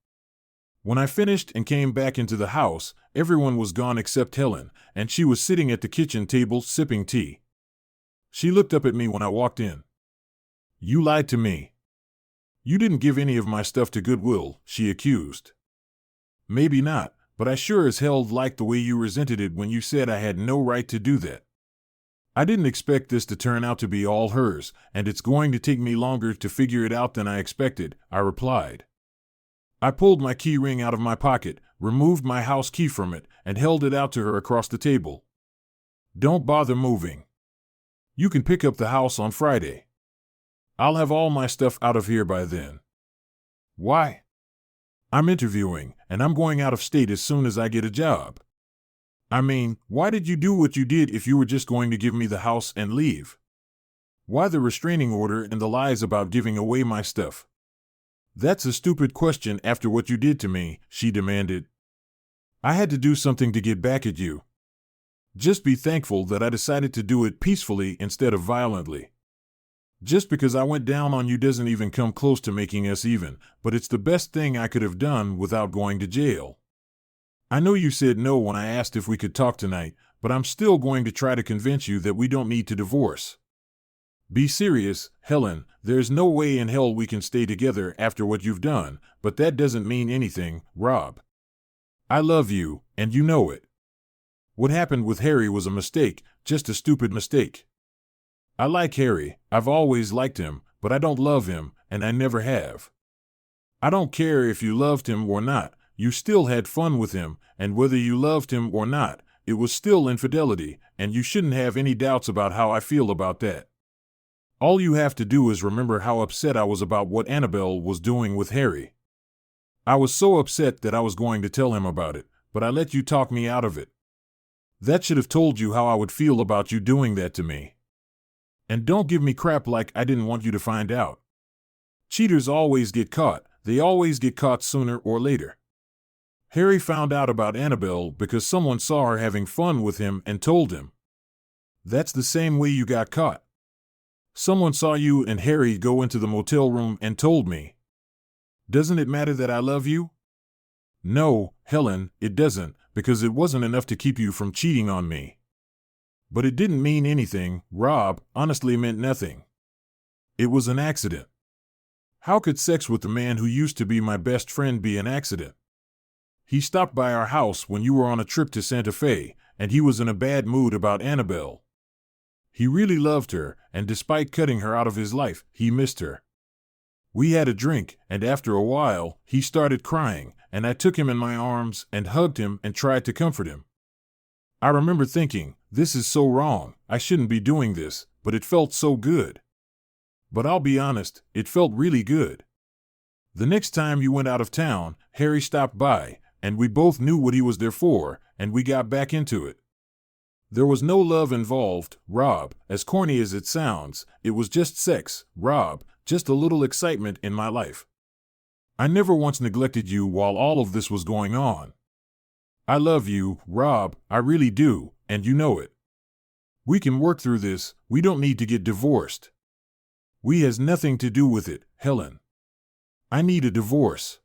Speaker 1: When I finished and came back into the house, everyone was gone except Helen, and she was sitting at the kitchen table sipping tea. She looked up at me when I walked in. "You lied to me. You didn't give any of my stuff to Goodwill," she accused. "Maybe not, but I sure as hell liked the way you resented it when you said I had no right to do that. I didn't expect this to turn out to be all hers, and it's going to take me longer to figure it out than I expected," I replied. I pulled my key ring out of my pocket, removed my house key from it, and held it out to her across the table. "Don't bother moving. You can pick up the house on Friday. I'll have all my stuff out of here by then." "Why?" I'm interviewing, and I'm going out of state as soon as I get a job. I mean, why did you do what you did if you were just going to give me the house and leave? Why the restraining order and the lies about giving away my stuff? That's a stupid question after what you did to me, she demanded. I had to do something to get back at you. Just be thankful that I decided to do it peacefully instead of violently. Just because I went down on you doesn't even come close to making us even, but it's the best thing I could have done without going to jail. I know you said no when I asked if we could talk tonight, but I'm still going to try to convince you that we don't need to divorce. Be serious, Helen. There's no way in hell we can stay together after what you've done, but that doesn't mean anything, Rob. I love you, and you know it. What happened with Harry was a mistake, just a stupid mistake. I like Harry, I've always liked him, but I don't love him, and I never have. I don't care if you loved him or not, you still had fun with him, and whether you loved him or not, it was still infidelity, and you shouldn't have any doubts about how I feel about that. All you have to do is remember how upset I was about what Annabelle was doing with Harry. I was so upset that I was going to tell him about it, but I let you talk me out of it. That should have told you how I would feel about you doing that to me. And don't give me crap like I didn't want you to find out. Cheaters always get caught. They always get caught sooner or later. Harry found out about Annabelle because someone saw her having fun with him and told him. That's the same way you got caught. Someone saw you and Harry go into the motel room and told me. Doesn't it matter that I love you? No, Helen, it doesn't, because it wasn't enough to keep you from cheating on me. But it didn't mean anything, Rob, honestly meant nothing. It was an accident. How could sex with the man who used to be my best friend be an accident? He stopped by our house when you were on a trip to Santa Fe, and he was in a bad mood about Annabelle. He really loved her, and despite cutting her out of his life, he missed her. We had a drink, and after a while, he started crying, and I took him in my arms and hugged him and tried to comfort him. I remember thinking, this is so wrong, I shouldn't be doing this, but it felt so good. But I'll be honest, it felt really good. The next time you went out of town, Harry stopped by, and we both knew what he was there for, and we got back into it. There was no love involved, Rob, as corny as it sounds, it was just sex, Rob, just a little excitement in my life. I never once neglected you while all of this was going on. I love you, Rob, I really do, and you know it. We can work through this, we don't need to get divorced. We has nothing to do with it, Helen. I need a divorce.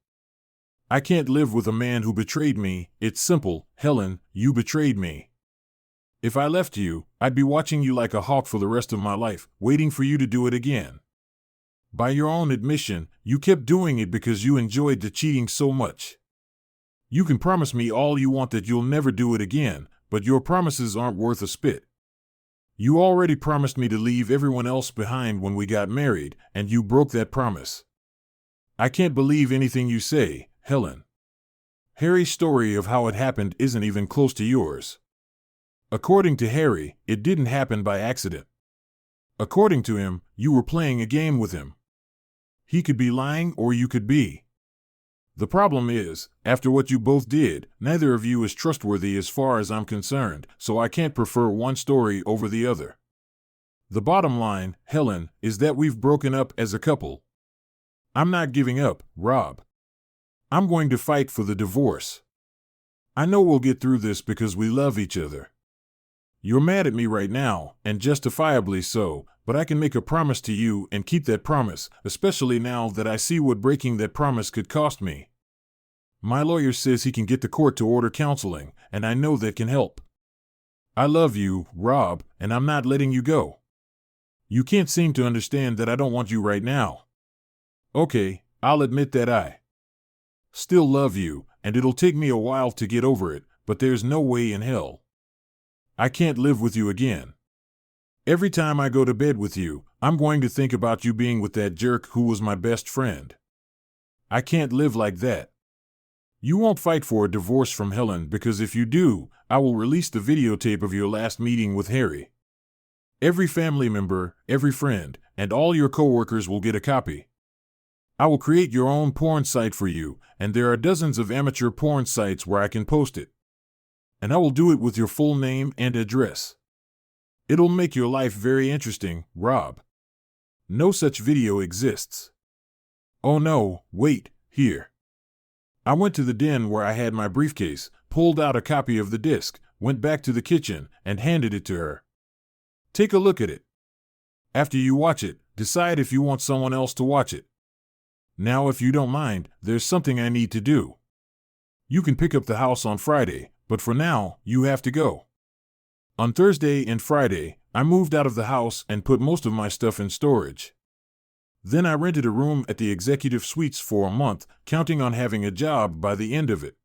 Speaker 1: I can't live with a man who betrayed me, it's simple, Helen, you betrayed me. If I left you, I'd be watching you like a hawk for the rest of my life, waiting for you to do it again. By your own admission, you kept doing it because you enjoyed the cheating so much. You can promise me all you want that you'll never do it again, but your promises aren't worth a spit. You already promised me to leave everyone else behind when we got married, and you broke that promise. I can't believe anything you say, Helen. Harry's story of how it happened isn't even close to yours. According to Harry, it didn't happen by accident. According to him, you were playing a game with him. He could be lying or you could be. The problem is, after what you both did, neither of you is trustworthy as far as I'm concerned, so I can't prefer one story over the other. The bottom line, Helen, is that we've broken up as a couple. I'm not giving up, Rob. I'm going to fight for the divorce. I know we'll get through this because we love each other. You're mad at me right now, and justifiably so, but I can make a promise to you and keep that promise, especially now that I see what breaking that promise could cost me. My lawyer says he can get the court to order counseling, and I know that can help. I love you, Rob, and I'm not letting you go. You can't seem to understand that I don't want you right now. Okay, I'll admit that I still love you, and it'll take me a while to get over it, but there's no way in hell I can't live with you again. Every time I go to bed with you, I'm going to think about you being with that jerk who was my best friend. I can't live like that. You won't fight for a divorce from Helen because if you do, I will release the videotape of your last meeting with Harry. Every family member, every friend, and all your coworkers will get a copy. I will create your own porn site for you, and there are dozens of amateur porn sites where I can post it. And I will do it with your full name and address. It'll make your life very interesting, Rob. No such video exists. Oh no, wait, here. I went to the den where I had my briefcase, pulled out a copy of the disc, went back to the kitchen, and handed it to her. Take a look at it. After you watch it, decide if you want someone else to watch it. Now, if you don't mind, there's something I need to do. You can pick up the house on Friday, but for now, you have to go. On Thursday and Friday, I moved out of the house and put most of my stuff in storage. Then I rented a room at the Executive Suites for a month, counting on having a job by the end of it.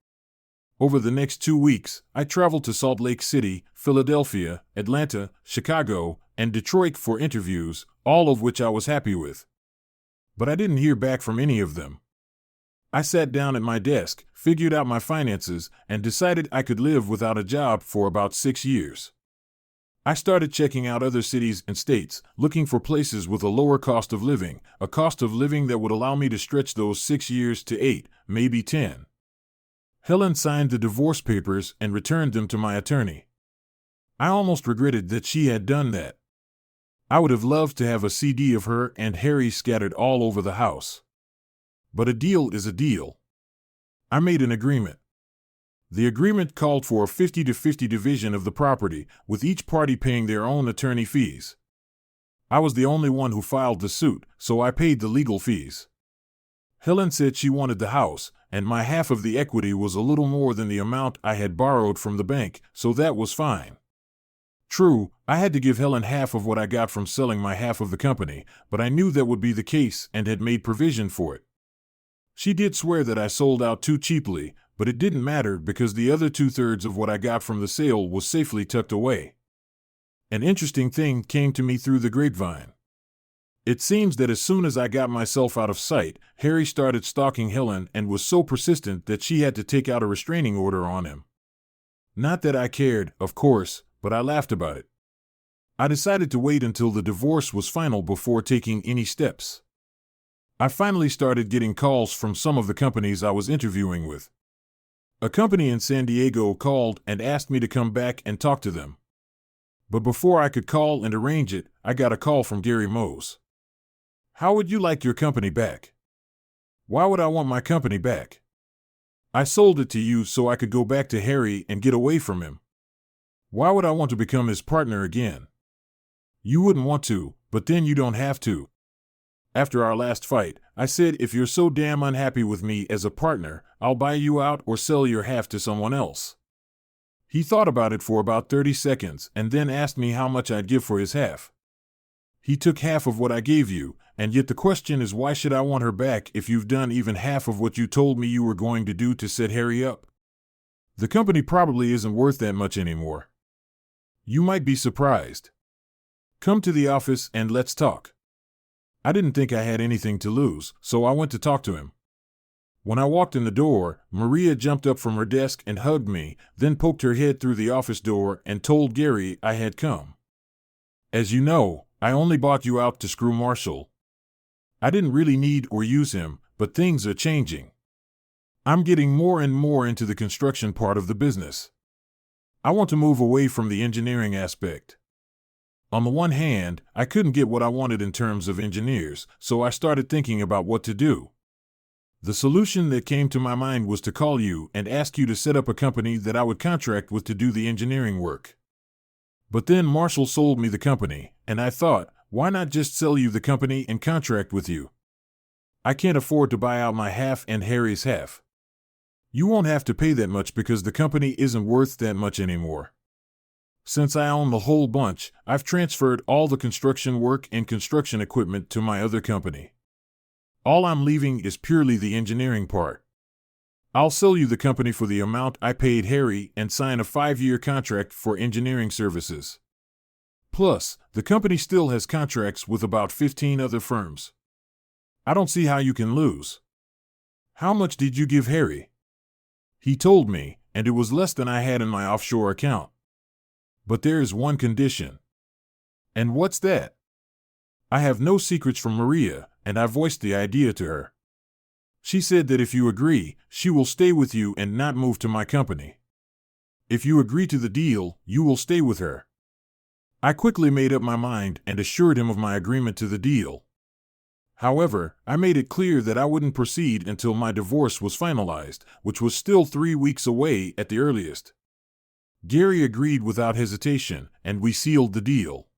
Speaker 1: Over the next 2 weeks, I traveled to Salt Lake City, Philadelphia, Atlanta, Chicago, and Detroit for interviews, all of which I was happy with. But I didn't hear back from any of them. I sat down at my desk, figured out my finances, and decided I could live without a job for about 6 years. I started checking out other cities and states, looking for places with a lower cost of living, a cost of living that would allow me to stretch those 6 years to 8, maybe 10. Helen signed the divorce papers and returned them to my attorney. I almost regretted that she had done that. I would have loved to have a CD of her and Harry scattered all over the house. But a deal is a deal. I made an agreement. The agreement called for a 50-50 division of the property, with each party paying their own attorney fees. I was the only one who filed the suit, so I paid the legal fees. Helen said she wanted the house, and my half of the equity was a little more than the amount I had borrowed from the bank, so that was fine. True, I had to give Helen half of what I got from selling my half of the company, but I knew that would be the case and had made provision for it. She did swear that I sold out too cheaply, but it didn't matter because the other 2/3 of what I got from the sale was safely tucked away. An interesting thing came to me through the grapevine. It seems that as soon as I got myself out of sight, Harry started stalking Helen and was so persistent that she had to take out a restraining order on him. Not that I cared, of course, but I laughed about it. I decided to wait until the divorce was final before taking any steps. I finally started getting calls from some of the companies I was interviewing with. A company in San Diego called and asked me to come back and talk to them. But before I could call and arrange it, I got a call from Gary Mose. How would you like your company back? Why would I want my company back? I sold it to you so I could go back to Harry and get away from him. Why would I want to become his partner again? You wouldn't want to, but then you don't have to. After our last fight, I said if you're so damn unhappy with me as a partner, I'll buy you out or sell your half to someone else. He thought about it for about 30 seconds and then asked me how much I'd give for his half. He took half of what I gave you, and yet the question is why should I want her back if you've done even half of what you told me you were going to do to set Harry up? The company probably isn't worth that much anymore. You might be surprised. Come to the office and let's talk. I didn't think I had anything to lose, so I went to talk to him. When I walked in the door, Maria jumped up from her desk and hugged me, then poked her head through the office door and told Gary I had come. As you know, I only bought you out to screw Marshall. I didn't really need or use him, but things are changing. I'm getting more and more into the construction part of the business. I want to move away from the engineering aspect. On the one hand, I couldn't get what I wanted in terms of engineers, so I started thinking about what to do. The solution that came to my mind was to call you and ask you to set up a company that I would contract with to do the engineering work. But then Marshall sold me the company, and I thought, why not just sell you the company and contract with you? I can't afford to buy out my half and Harry's half. You won't have to pay that much because the company isn't worth that much anymore. Since I own the whole bunch, I've transferred all the construction work and construction equipment to my other company. All I'm leaving is purely the engineering part. I'll sell you the company for the amount I paid Harry and sign a 5-year contract for engineering services. Plus, the company still has contracts with about 15 other firms. I don't see how you can lose. How much did you give Harry? He told me, and it was less than I had in my offshore account. But there is one condition. And what's that? I have no secrets from Maria, and I voiced the idea to her. She said that if you agree, she will stay with you and not move to my company. If you agree to the deal, you will stay with her. I quickly made up my mind and assured him of my agreement to the deal. However, I made it clear that I wouldn't proceed until my divorce was finalized, which was still 3 weeks away at the earliest. Gary agreed without hesitation, and we sealed the deal.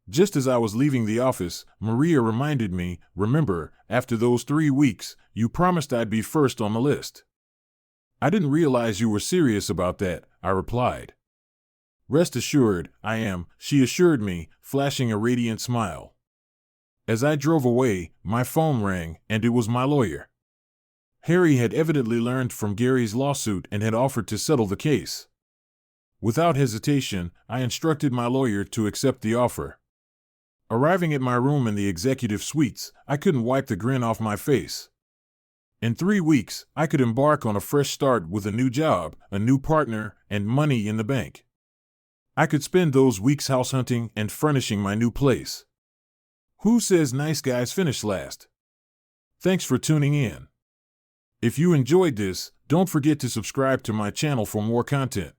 Speaker 1: Just as I was leaving the office, Maria reminded me, "Remember, after those 3 weeks, you promised I'd be first on the list." "I didn't realize you were serious about that," I replied. "Rest assured, I am," she assured me, flashing a radiant smile. As I drove away, my phone rang, and it was my lawyer. Harry had evidently learned from Gary's lawsuit and had offered to settle the case. Without hesitation, I instructed my lawyer to accept the offer. Arriving at my room in the executive suites, I couldn't wipe the grin off my face. In 3 weeks, I could embark on a fresh start with a new job, a new partner, and money in the bank. I could spend those weeks house hunting and furnishing my new place. Who says nice guys finish last? Thanks for tuning in. If you enjoyed this, don't forget to subscribe to my channel for more content.